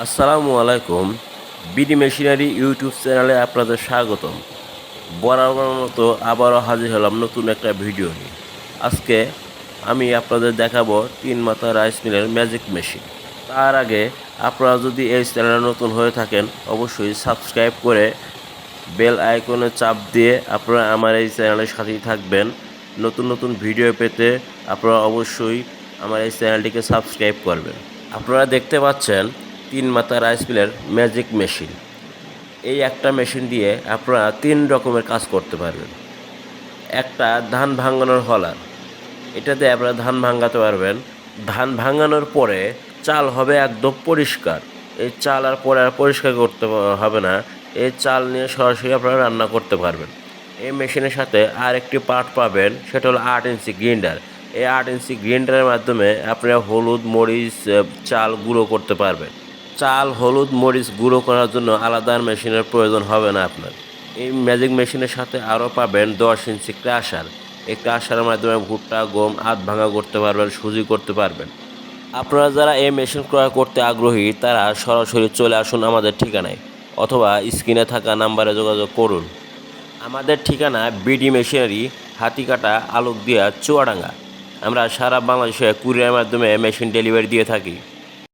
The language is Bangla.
আসসালামু আলাইকুম। বিডি মেশিনারি ইউটিউব চ্যানেলে আপনাদের স্বাগতম। বরাবর মতো আবারও হাজির হলাম নতুন একটা ভিডিও নিয়ে। আজকে আমি আপনাদের দেখাবো 3 মাথা রাইস মিলের ম্যাজিক মেশিন। তার আগে আপনারা যদি এই চ্যানেলে নতুন হয়ে থাকেন অবশ্যই সাবস্ক্রাইব করে বেল আইকনে চাপ দিয়ে আপনারা আমার এই চ্যানেলের সাথেই থাকবেন। নতুন নতুন ভিডিও পেতে আপনারা অবশ্যই আমার এই চ্যানেলটিকে সাবস্ক্রাইব করবেন। আপনারা দেখতে পাচ্ছেন 3 মাথা রাইস মিলের ম্যাজিক মেশিন। এই একটা মেশিন দিয়ে আপনারা 3 রকমের কাজ করতে পারবেন। একটা ধান ভাঙানোর হলার, এটাতে আপনারা ধান ভাঙাতে পারবেন। ধান ভাঙানোর পরে চাল হবে একদম পরিষ্কার। এই চাল আর পরে আর পরিষ্কার করতে হবে না। এই চাল নিয়ে সরাসরি আপনারা রান্না করতে পারবেন। এই মেশিনের সাথে আর একটি পার্ট পাবেন, সেটা হলো 8 ইঞ্চি গ্রাইন্ডার। এই 8 ইঞ্চি গ্রাইন্ডারের মাধ্যমে আপনারা হলুদ মরিচ চাল গুঁড়ো করতে পারবেন। চাল হলুদ মরিচ গুঁড়ো করার জন্য আলাদা মেশিনের প্রয়োজন হবে না আপনার। এই ম্যাজিক মেশিনের সাথে আরও পাবেন 10 ইঞ্চি ক্রাশার। এই ক্রাশারের মাধ্যমে ভুট্টা গম আধ ভাঙা করতে পারবেন, সুজি করতে পারবেন। আপনারা যারা এই মেশিন ক্রয় করতে আগ্রহী তারা সরাসরি চলে আসুন আমাদের ঠিকানায়, অথবা স্ক্রিনে থাকা নাম্বারে যোগাযোগ করুন। আমাদের ঠিকানা বিডি মেশিনারি, হাতিকাটা, আলোকদিয়া, চুয়াডাঙ্গা। আমরা সারা বাংলাদেশে কুরিয়ারের মাধ্যমে মেশিন ডেলিভারি দিয়ে থাকি।